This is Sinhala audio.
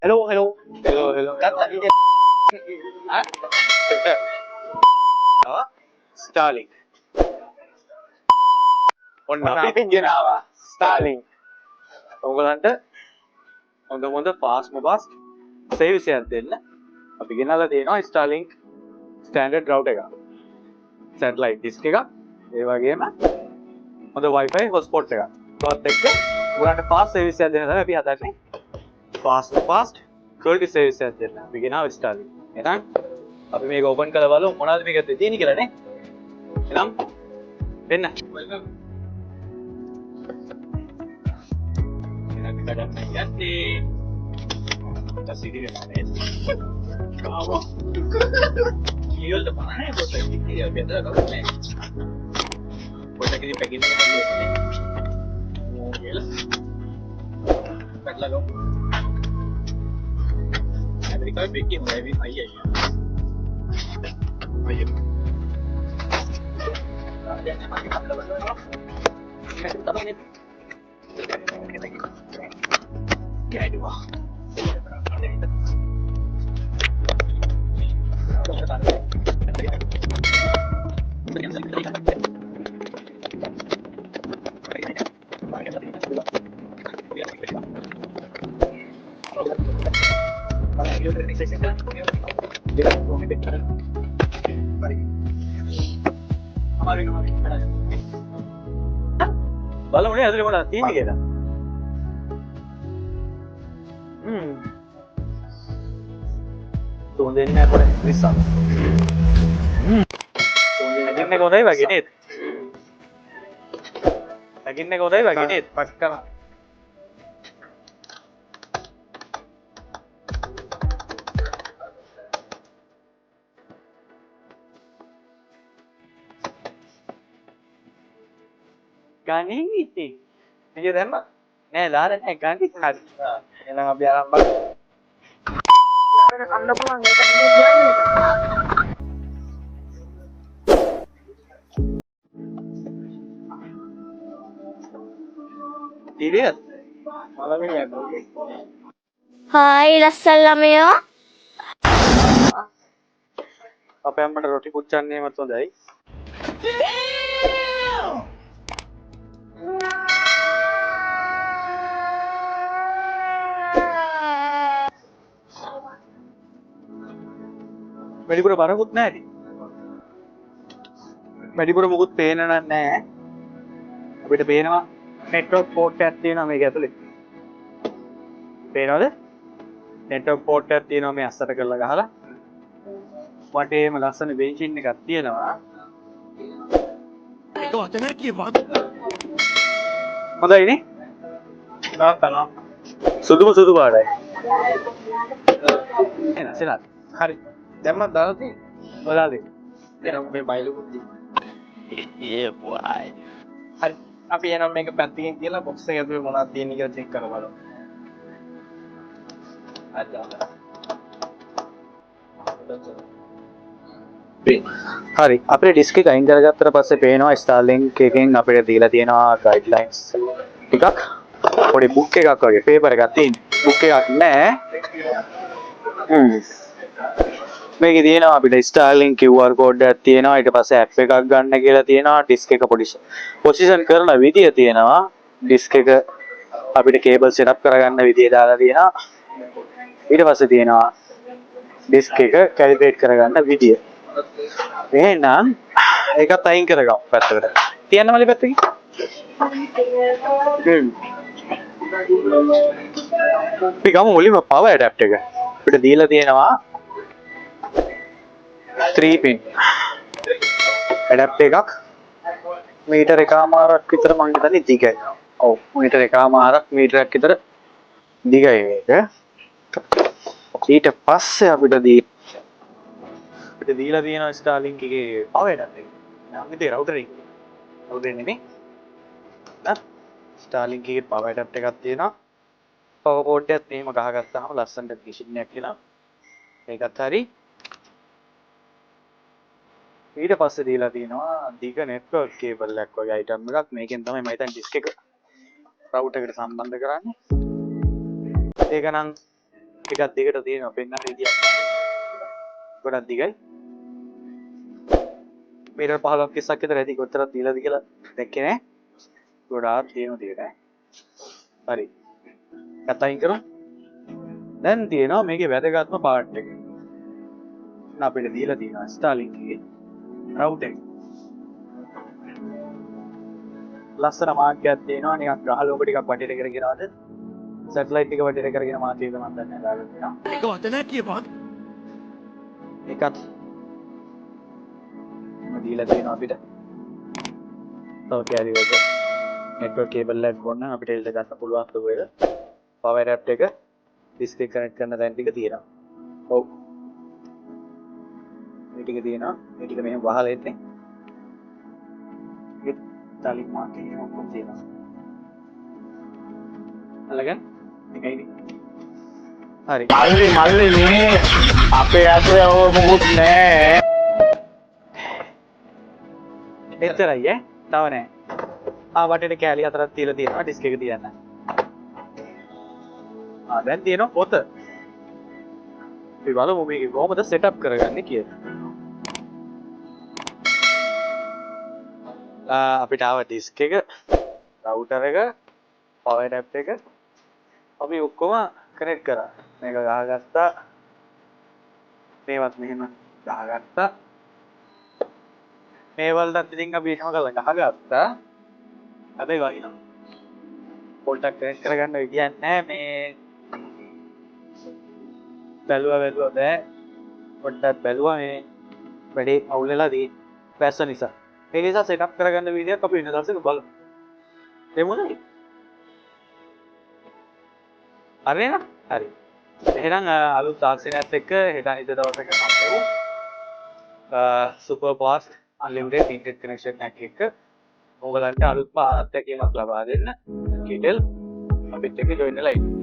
Hello, hello. Hello, hello. Kata ini. Ah, Apa? Starlink. ඔන්න අපි අපි ගෙනාවා Starlink. ඔයගලන්ට හොඳ fast mobile service එකක් දෙන්න අපි ගෙනල්ලා තියෙනවා Starlink standard router එකක්. satellite dish එකක්. ඒ වගේම හොඳ Wi-Fi hotspot එකක්. ඒවත් එක්ක ඔයගලන්ට fast service එකක් දෙන්න තමයි අපි හදන්නේ. fast quality service එකක් දෙන්න. අපි ගෙනාවා Starlink. එහෙනම් අපි මේක open කරලා බලමු මොනවද මේක තියෙන්නේ කියලා නේ. එහෙනම් දෙන්න. welcome. බලමු නේ ඇතුලේ මොනවද තියෙන්නේ කියලා. තුන් දෙන්නේ නැහැ පොඩේ රිස්සම්. නැගින්නේ කොහොමද වගේ නේද? නැගින්නේ කොහොමද වගේ නේද? pas කරා. ගණන් ඉතින්. Ini දැම්මා. නෑ දාලා නෑ ගණන් හරි. එහෙනම් අපි අරන් බලමු. කන්න පුළුවන් ඒක නෙමෙයි කියන්නේ. ඉරියත් මලමින් යනවා. හායි ලස්සන ළමයෝ අපේ අම්මට රොටි පුච්චන්නේමත් හොඳයි. වැඩිපුර බරකුත් නැහැ ඉතින්. වැඩිපුර මොකුත් පේන නැහැ. අපිට පේනවා network port එකක් තියෙනවා මේක ඇතුලේ. පේනවද? network port එකක් තියෙනවා මේ අස්සට කරලා ගහලා. වටේම ලස්සන benching එකක් තියෙනවා. ඒක වචනයක් කියපන්. හොඳයි නේ? නාතනවා. සුදු පාටයි. එන සෙනත්. හරි. දැම්මා දාලා තියෙන්නේ. බලන්න. එහෙනම් මේ බයිලුකුත් Yeah boy. හරි. අපි එහෙනම් මේක පැත්තකින් කියලා box එක ඇතුලේ මොනවද තියෙන්නේ කියලා check කරලා බලමු. හරි අපේ ඩිස්ක් එක අයින් කරගත්තට පස්සේ පේනවා Starlink එකෙන් අපිට දීලා තියෙනවා ගයිඩ්ලයින්ස් ටිකක් පොඩි බුක් එකක් වගේ පේපර් එකක් තියෙන බුක් එකක් නෑ මේකේ තියෙනවා අපිට Starlink QR code එකක් තියෙනවා ඊට පස්සේ app එකක් ගන්න කියලා තියෙනවා ඩිස්ක් එක පොසිෂන් කරන විදිය තියෙනවා ඩිස්ක් එක අපිට කේබල් සෙටප් කරගන්න විදිය දාලා තියෙනවා ඊට පස්සේ තියෙනවා ඩිස්ක් එක කැලිබ්‍රේට් කරගන්න විදිය එහෙනම් ඒකත් අයින් කරගමු පැත්තකට. තියන්න මලි පැත්තකින්. අපි ගමු මුලින්ම power adapter එක. අපිට දීලා තියෙනවා 3 pin adapter එකක් මීටර එකමාරක් විතර මං හිතන්නේ දිගයි. ඔව් මීටර එකමාරක් මීටරයක් විතර දිගයි මේක. ඊට පස්සේ අපිට දීලා තියෙනවා Starlink එකේ power adapter එක. නම් ඉතින් router එක. router නෙමෙයි. Starlink එකේ power adapter එකක් තියෙනවා. power cord එකත් එහෙම ගහගත්තාම ලස්සනට ඩිෂින් එකක් එනවා. ඒකත් හරි. ඊට පස්සේ දීලා තියෙනවා දිග network cable එකක් වගේ item එකක්. මේකෙන් තමයි මම හිතන්නේ disk එක router එකට සම්බන්ධ කරන්නේ. ඒක නම් එකක් දිගට තියෙනවා පෙන්නන්න විදියක් ගොඩක් දිගයි මීටර් 15ක් 20ක් විතර ඇති කොච්චරක් තියලාද කියලා දැක්කේ නෑ ගොඩාක් තියෙනවා දිගට හරි කතායින් කරමු දැන් තියෙනවා මේකේ වැදගත්ම පාර්ට් එක අපිට දීලා තියෙනවා Starlink එකේ රවුටර් එක ලස්සන මාර්ගයක් තියෙනවා නිකන් ග්‍රහලෝක ටිකක් වටේට කරගෙනවද සැටලයිට් ටික වටේට කරගෙන මාර්ගයක මම දන්නේ නැහැ දාලා තියෙනවා ඒක වචනයක් කියපන්. ඒකත් දීලා තියෙනවා අපිට තව කැරි වලට නෙට්වර්ක් කේබල් එකක් ගොන්න අපිට එල්ල ගන්න පුළුවන් දුර එක පවර් ඇඩ්ප් එක ඩිස්ක් එක කනෙක්ට් කරන තැන් ටික තියෙනවා ඔව් මේ ටික තියෙනවා මේ ටික මෙහෙම වහලා ඉන්නේ ඒක තාලික් මාකේ ඔක්කොම තියෙනවා අලගන් එකයිනේ හරි මල්ලි මේ අපේ ඇතුලේ ඕ මොකුත් නෑ. එච්චරයි ඈ තව නෑ වටේට කෑලි හතරක් තියලා තියෙනවා ඩිස්ක් එක තියන්න දැන් තියෙනවා පොත අපි බලමු මේක කොහොමද සෙටප් කරගන්නේ කියලා අපිට ආව ඩිස්ක් එක රවුටර් එක පවර් ඇඩ්ප් එක අපි ඔක්කොම කනෙක්ට් කරා මේක ගහගත්තා මේවත් මෙහෙම ගහගත්තා මේ වලට ඉතින් අපි එහෙම කරලා ගහගත්තා හැබැයි වයින්නවා පොඩ්ඩක් කනෙක්ට් කරගන්න කියන්නේ මේ බැලුවා බෑ පොඩ්ඩක් බැලුවා මේ වැඩේ අවුල් වෙලා තියෙන්නේ වැස්ස නිසා මේ නිසා සෙටප් කරගන්න විදියක් අපි වෙන දවසක බලමු දෙමුනේ හරි නේද හරි එහෙනම් අලුත් තාක්ෂණයත් එක්ක හෙට ඉද දවසක හම්බෙමු super fast unlimited internet connection එකක් ඔයගලන්ට අලුත් අත්දැකීමක් ලබා දෙන්න කීටෙල් අපිත් එක්ක ජොයින් වෙලා ඉන්න